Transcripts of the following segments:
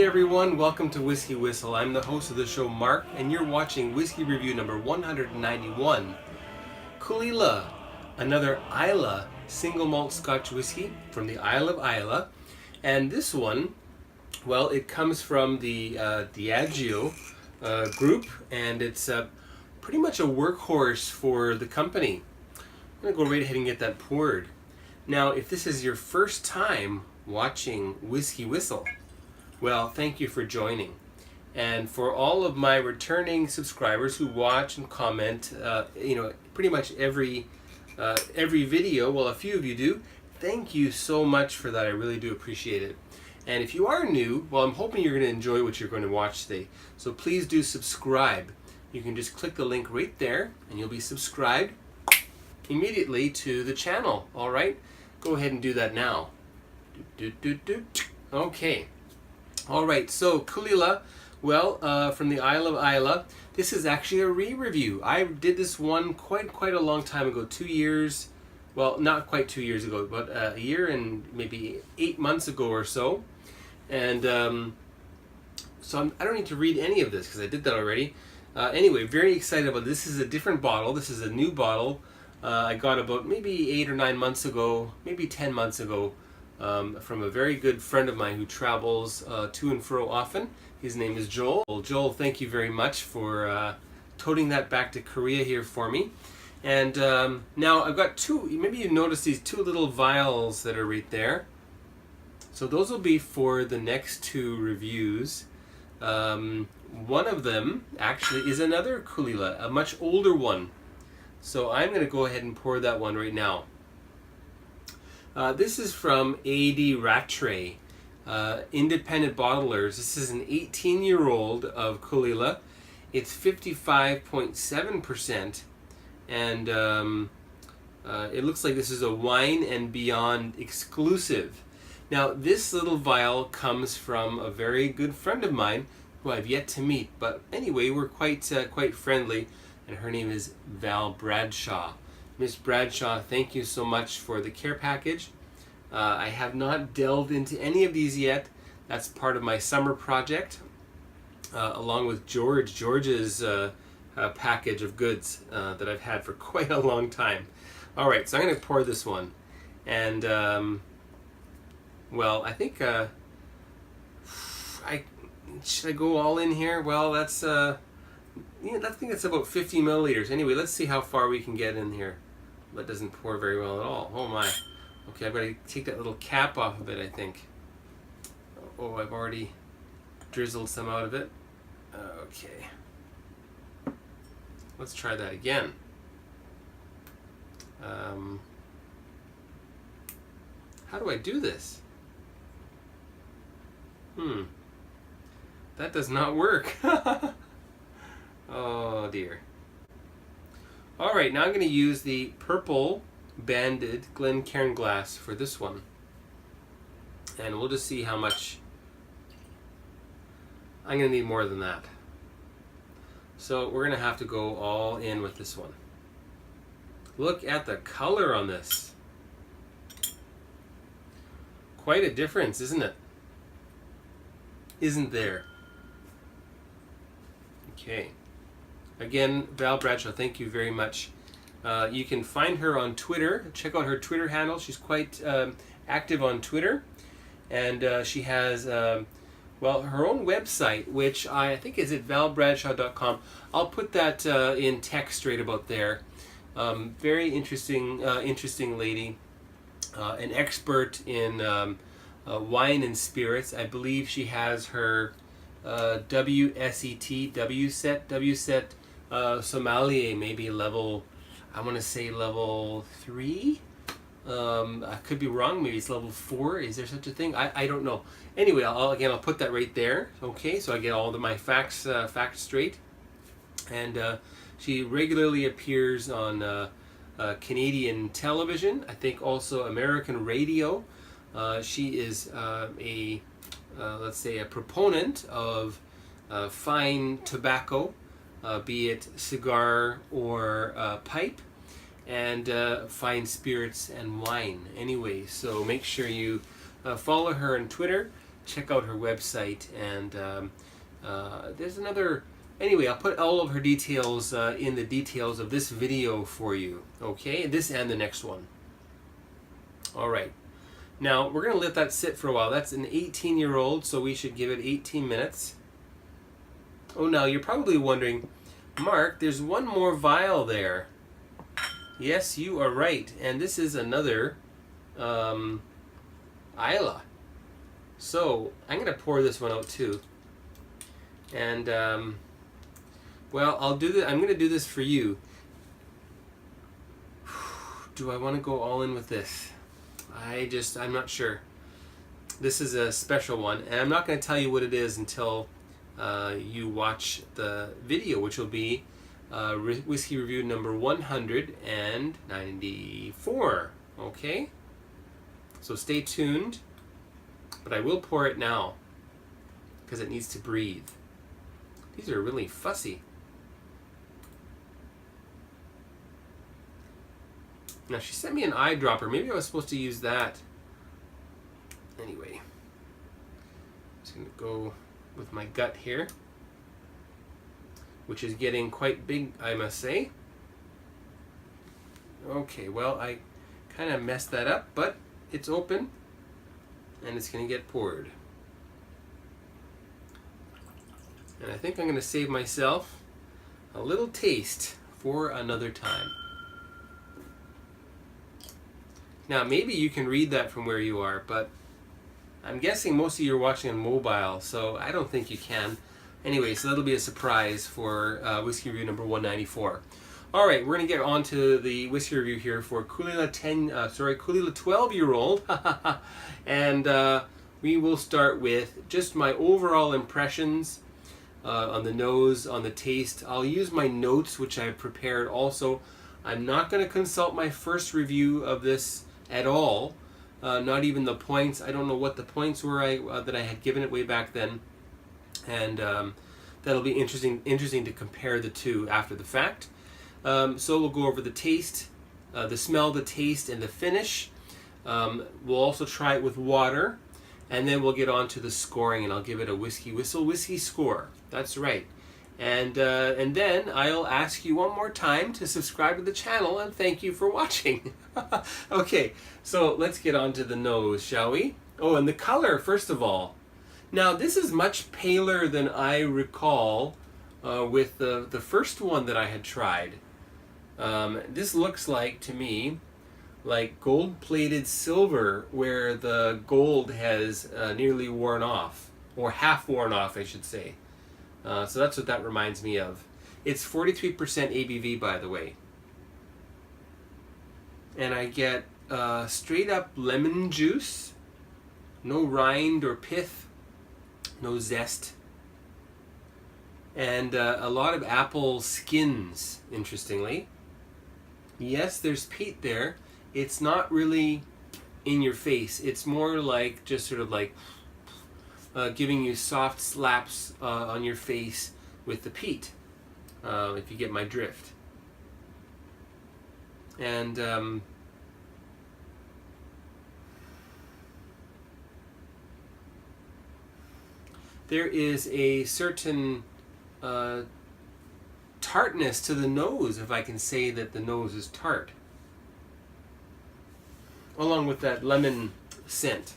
everyone, welcome to Whiskey Whistle. I'm the host of the show, Mark, and you're watching Whiskey Review number 191. Caol Ila, another Islay single malt Scotch whiskey from the Isle of Islay. And this one, well, it comes from the Diageo group, and it's pretty much a workhorse for the company. I'm going to go right ahead and get that poured. Now, if this is your first time watching Whiskey Whistle, well, thank you for joining. And for all of my returning subscribers who watch and comment, pretty much every video, well, a few of you do, thank you so much for that. I really do appreciate it. And if you are new, well, I'm hoping you're going to enjoy what you're going to watch today. So please do subscribe. You can just click the link right there, and you'll be subscribed immediately to the channel. All right? Go ahead and do that now. Okay. All right, so Caol Ila, well, from the Isle of Islay. This is actually a re-review. I did this one quite a long time ago, 2 years, well, not quite 2 years ago, but a year and maybe 8 months ago or so. And so I don't need to read any of this because I did that already. Anyway, very excited about this. This is a different bottle. This is a new bottle. I got about maybe 8 or 9 months ago, maybe 10 months ago. From a very good friend of mine who travels to and fro often. His name is Joel. Joel, thank you very much for toting that back to Korea here for me. And now I've got two, maybe you notice these two little vials that are right there. So those will be for the next two reviews. One of them actually is another Caol Ila, a much older one. So I'm going to go ahead and pour that one right now. This is from A.D. Rattray, independent bottlers. This is an 18-year-old of Caol Ila. It's 55.7%, and it looks like this is a Wine and Beyond exclusive. Now, this little vial comes from a very good friend of mine who I've yet to meet, but anyway, we're quite friendly, and her name is Val Bradshaw. Miss Bradshaw, thank you so much for the care package. I have not delved into any of these yet. That's part of my summer project, along with George's package of goods that I've had for quite a long time. All right, so I'm going to pour this one. And, well, I think, should I go all in here? Well, that's, I think it's about 50 milliliters. Anyway, let's see how far we can get in here. That doesn't pour very well at all. Oh my. Okay, I've got to take that little cap off of it, I think. Oh, I've already drizzled some out of it. Okay. Let's try that again. How do I do this? That does not work. Oh dear. Alright, now I'm going to use the purple banded Glencairn glass for this one. And we'll just see how much. I'm going to need more than that. So we're going to have to go all in with this one. Look at the color on this. Quite a difference, isn't it? Isn't there? Okay. Again, Val Bradshaw, thank you very much. You can find her on Twitter. Check out her Twitter handle. She's quite active on Twitter. And she has, her own website, which I think is at valbradshaw.com. I'll put that in text right about there. Very interesting lady. An expert in wine and spirits. I believe she has her WSET sommelier, maybe level, I want to say level 3. I could be wrong. Maybe it's level 4. Is there such a thing? I don't know. Anyway, I'll put that right there. Okay, so I get all of my facts straight. And she regularly appears on Canadian television. I think also American radio. She is let's say a proponent of fine tobacco, be it cigar or pipe, and fine spirits and wine. Anyway, so make sure you follow her on Twitter. check out her website. And there's another. Anyway, I'll put all of her details in the details of this video for you. Okay, this and the next one. All right. Now we're gonna let that sit for a while. That's an 18-year-old, so we should give it 18 minutes. Oh, now you're probably wondering, Mark, there's one more vial there. Yes, you are right. And this is another Islay. So I'm going to pour this one out too. And, well, I'm going to do this for you. Do I want to go all in with this? I'm not sure. This is a special one. And I'm not going to tell you what it is until you watch the video, which will be whiskey review number 194. Okay, so stay tuned, but I will pour it now because it needs to breathe. These are really fussy. Now she sent me an eyedropper. Maybe I was supposed to use that. Anyway, I'm just gonna go with my gut here, which is getting quite big, I must say. Okay, well, I kind of messed that up, but it's open and it's going to get poured. And I think I'm going to save myself a little taste for another time. Now, maybe you can read that from where you are, but I'm guessing most of you are watching on mobile, so I don't think you can. Anyway, so that'll be a surprise for whiskey review number 194. All right, we're gonna get on to the whiskey review here for Caol Ila 12-year-old, and we will start with just my overall impressions on the nose, on the taste. I'll use my notes, which I've prepared also. I'm not going to consult my first review of this at all. Not even the points. I don't know what the points were that I had given it way back then, and that'll be interesting to compare the two after the fact. So we'll go over the taste, the smell, the taste, and the finish. We'll also try it with water, and then we'll get on to the scoring, and I'll give it a WhiskyWhistle whiskey score. That's right. And then I'll ask you one more time to subscribe to the channel, and thank you for watching. Okay, so let's get on to the nose, shall we? Oh, and the color, first of all. Now, this is much paler than I recall with the first one that I had tried. This looks like, to me, like gold-plated silver, where the gold has nearly worn off, or half worn off, I should say. So that's what that reminds me of. It's 43% ABV, by the way. And I get straight up lemon juice, no rind or pith, no zest, and a lot of apple skins, interestingly. Yes, there's peat there. It's not really in your face. It's more like just sort of like giving you soft slaps on your face with the peat, if you get my drift. And there is a certain tartness to the nose, if I can say that the nose is tart, along with that lemon scent.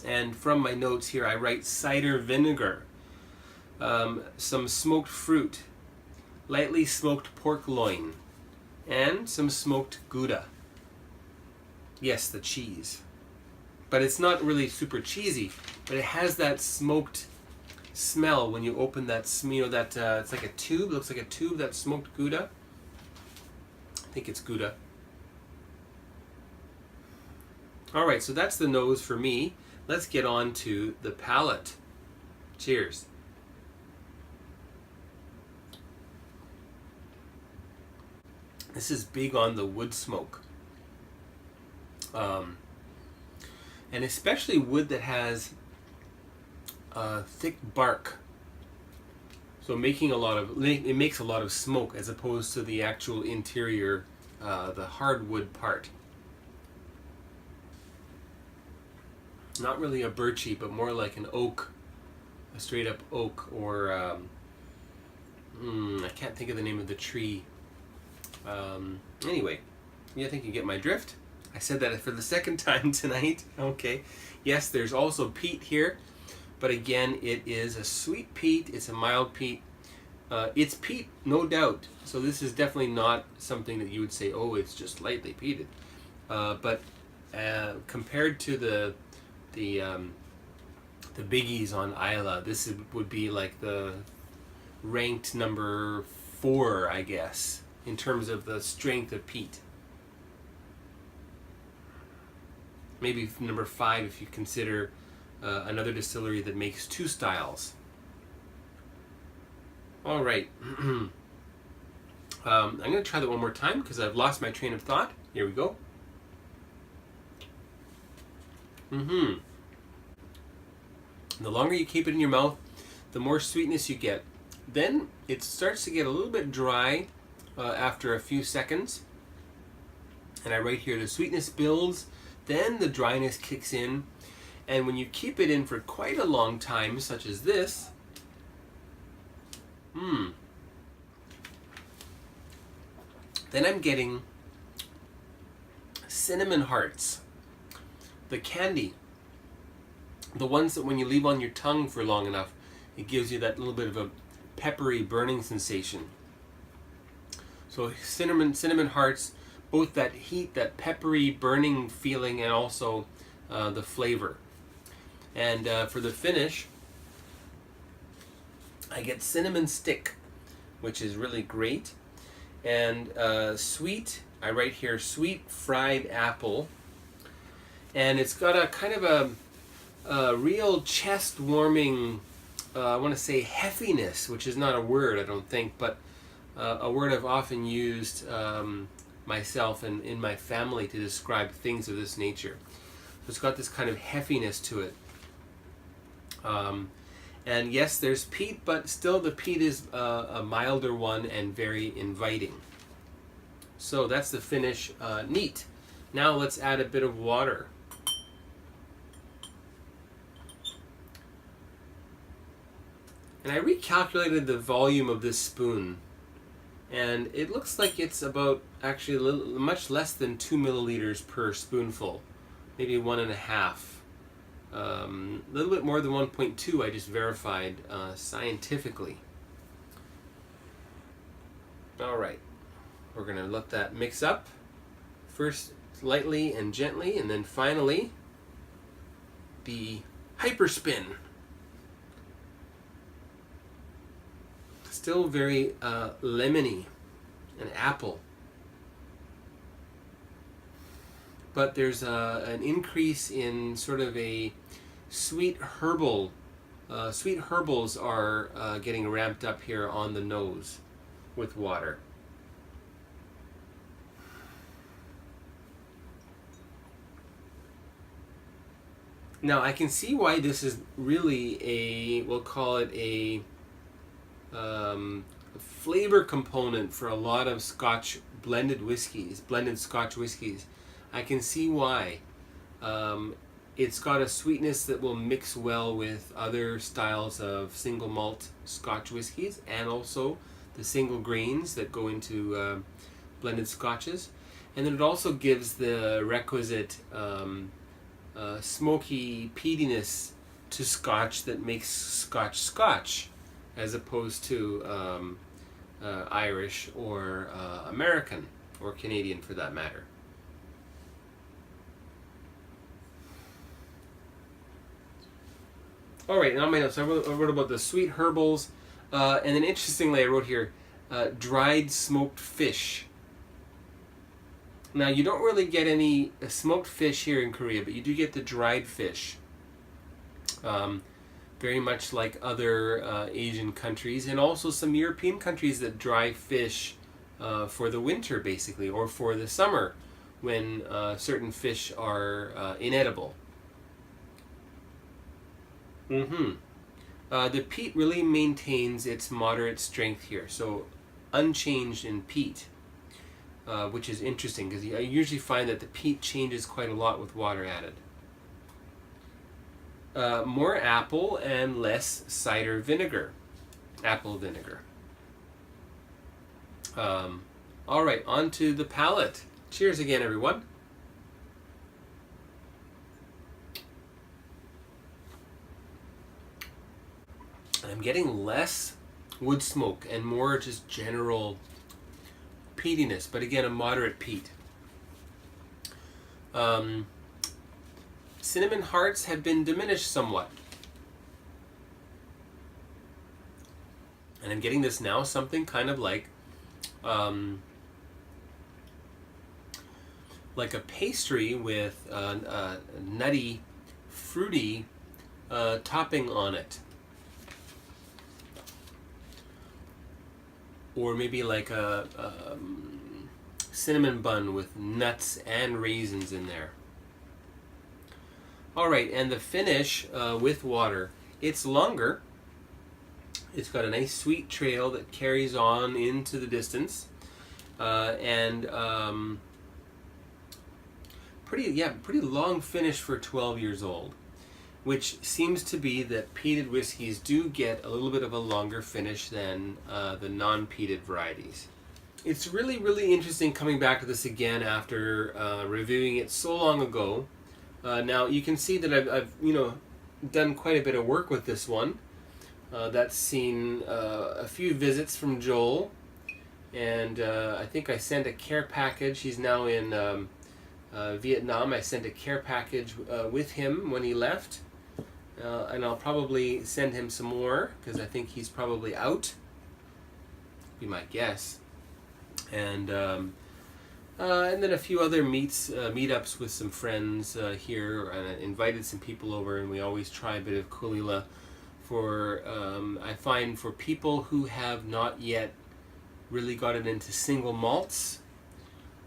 And from my notes here, I write cider vinegar, some smoked fruit, lightly smoked pork loin, and some smoked Gouda. Yes, the cheese. But it's not really super cheesy, but it has that smoked smell when you open that, that it's like a tube, looks like a tube, that smoked Gouda. I think it's Gouda. All right, so that's the nose for me. Let's get on to the palate. Cheers. This is big on the wood smoke. And especially wood that has thick bark. So it makes a lot of smoke as opposed to the actual interior, the hardwood part. not really a birchy, but more like an oak, a straight up oak, or I can't think of the name of the tree. Anyway, yeah, I think you get my drift. I said that for the second time tonight. Okay. Yes, there's also peat here, but again, it is a sweet peat. It's a mild peat. It's peat, no doubt. So this is definitely not something that you would say, oh, it's just lightly peated. But compared to the biggies on Islay, this would be like the ranked number 4, I guess, in terms of the strength of peat. Maybe number 5 if you consider another distillery that makes 2 styles. All right. I'm going to try that one more time because I've lost my train of thought. Here we go. The longer you keep it in your mouth, the more sweetness you get. Then it starts to get a little bit dry after a few seconds. And I write here, the sweetness builds, then the dryness kicks in. And when you keep it in for quite a long time, such as this, then I'm getting cinnamon hearts. The candy. The ones that when you leave on your tongue for long enough, it gives you that little bit of a peppery burning sensation. So cinnamon hearts, both that heat, that peppery burning feeling, and also the flavor. And for the finish, I get cinnamon stick, which is really great. And sweet, I write here, sweet fried apple. And it's got a kind of a real chest-warming, I want to say heffiness, which is not a word, I don't think, but a word I've often used myself and in my family to describe things of this nature. So it's got this kind of heffiness to it. And yes, there's peat, but still the peat is a milder one and very inviting. So that's the finish. Neat. Now let's add a bit of water. And I recalculated the volume of this spoon, and it looks like it's about actually much less than 2 milliliters per spoonful, maybe 1.5. A little bit more than 1.2 I just verified scientifically. Alright, we're going to let that mix up. First lightly and gently, and then finally the hyperspin. Still very lemony and apple. But there's an increase in sort of a sweet herbal. Sweet herbals are getting ramped up here on the nose with water. Now I can see why this is really a, we'll call it a flavor component for a lot of Scotch blended Scotch whiskeys. I can see why. It's got a sweetness that will mix well with other styles of single malt Scotch whiskeys, and also the single grains that go into blended Scotches. And then it also gives the requisite smoky peatiness to Scotch that makes Scotch Scotch, as opposed to Irish or American or Canadian for that matter. All right, now my notes. I wrote about the sweet herbals, and then interestingly I wrote here, dried smoked fish. Now you don't really get any smoked fish here in Korea, but you do get the dried fish. Very much like other Asian countries, and also some European countries that dry fish for the winter, basically, or for the summer, when certain fish are inedible. The peat really maintains its moderate strength here, so unchanged in peat, which is interesting because I usually find that the peat changes quite a lot with water added. more apple and less cider vinegar, apple vinegar. All right, on to the palate. Cheers again, everyone. I'm getting less wood smoke and more just general peatiness, but again, a moderate peat. Cinnamon hearts have been diminished somewhat. And I'm getting this now, something kind of like a pastry with a nutty, fruity topping on it. Or maybe like a cinnamon bun with nuts and raisins in there. All right, and the finish with water. It's longer. It's got a nice sweet trail that carries on into the distance, and pretty long finish for 12 years old, which seems to be that peated whiskeys do get a little bit of a longer finish than the non-peated varieties. It's really, really interesting coming back to this again after reviewing it so long ago. Now you can see that I've done quite a bit of work with this one. That's seen a few visits from Joel, and I think I sent a care package. He's now in Vietnam. I sent a care package with him when he left, and I'll probably send him some more because I think he's probably out. Be my guess. And then a few other meetups with some friends here, and I invited some people over, and we always try a bit of Caol Ila for, I find for people who have not yet really gotten into single malts.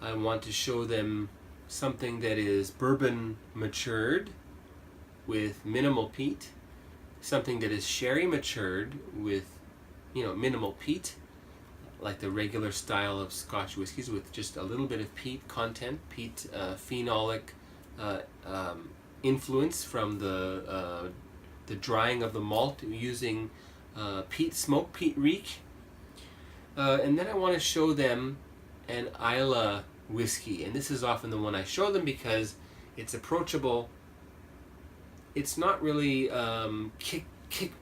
I want to show them something that is bourbon matured with minimal peat, something that is sherry matured with minimal peat, like the regular style of Scotch whiskies with just a little bit of peat content, peat phenolic influence from the drying of the malt using peat smoke, peat reek. And then I want to show them an Islay whiskey, and this is often the one I show them because it's approachable. It's not really kick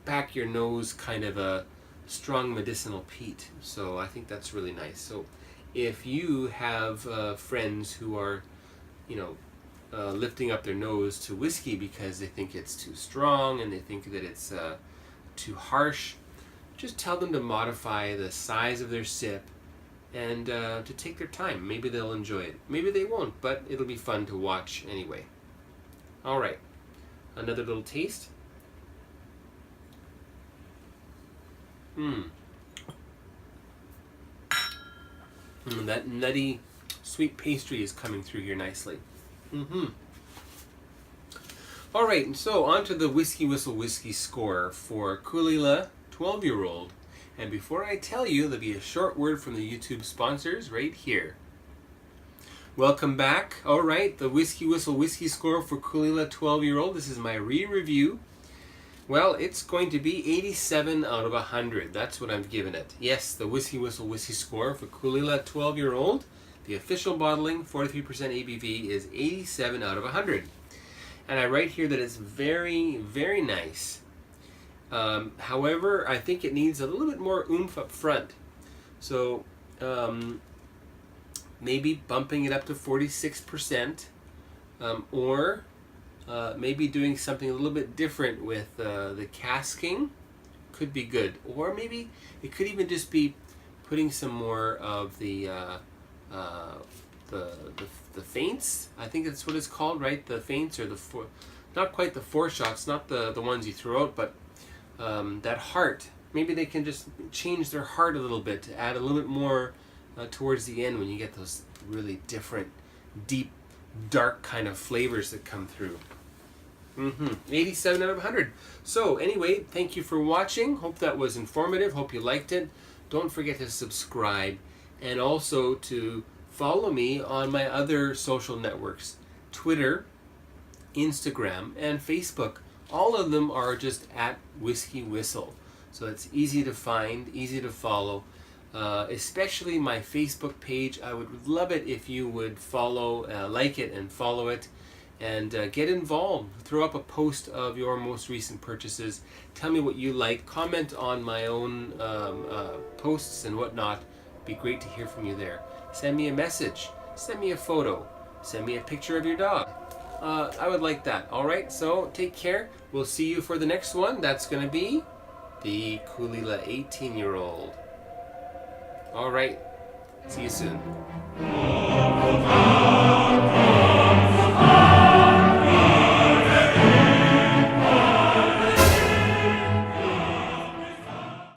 back your nose kind of a strong medicinal peat, so I think that's really nice. So if you have friends who are lifting up their nose to whiskey because they think it's too strong and they think that it's too harsh, just tell them to modify the size of their sip and to take their time. Maybe they'll enjoy it, maybe they won't, but it'll be fun to watch anyway. All right, another little taste. That nutty, sweet pastry is coming through here nicely. All right, and so on to the WhiskyWhistle whiskey score for Caol Ila 12-year-old. And before I tell you, there'll be a short word from the YouTube sponsors right here. Welcome back. All right, the WhiskyWhistle whiskey score for Caol Ila 12-year-old. This is my re-review. Well, it's going to be 87 out of 100. That's what I'm giving it. Yes, the WhiskyWhistle whiskey score for Caol Ila 12-year-old, the official bottling, 43% ABV, is 87 out of 100. And I write here that it's very, very nice. However, I think it needs a little bit more oomph up front. So maybe bumping it up to 46%, or maybe doing something a little bit different with the casking could be good. Or maybe it could even just be putting some more of the feints. I think that's what it's called, right? The feints, or not quite the foreshots, not the ones you throw out, but that heart. Maybe they can just change their heart a little bit to add a little bit more towards the end when you get those really different, deep, dark kind of flavors that come through. 87 out of 100. So anyway, thank you for watching. Hope that was informative. Hope you liked it. Don't forget to subscribe and also to follow me on my other social networks, Twitter, Instagram, and Facebook. All of them are just at WhiskyWhistle. So it's easy to find, easy to follow. Especially my Facebook page. I would love it if you would follow, like it and follow it, and get involved. Throw up a post of your most recent purchases. Tell me what you like. Comment on my own posts and whatnot. It'd be great to hear from you there. Send me a message. Send me a photo. Send me a picture of your dog. I would like that. Alright, so take care. We'll see you for the next one. That's going to be the Caol Ila 18-year-old. Alright, see you soon.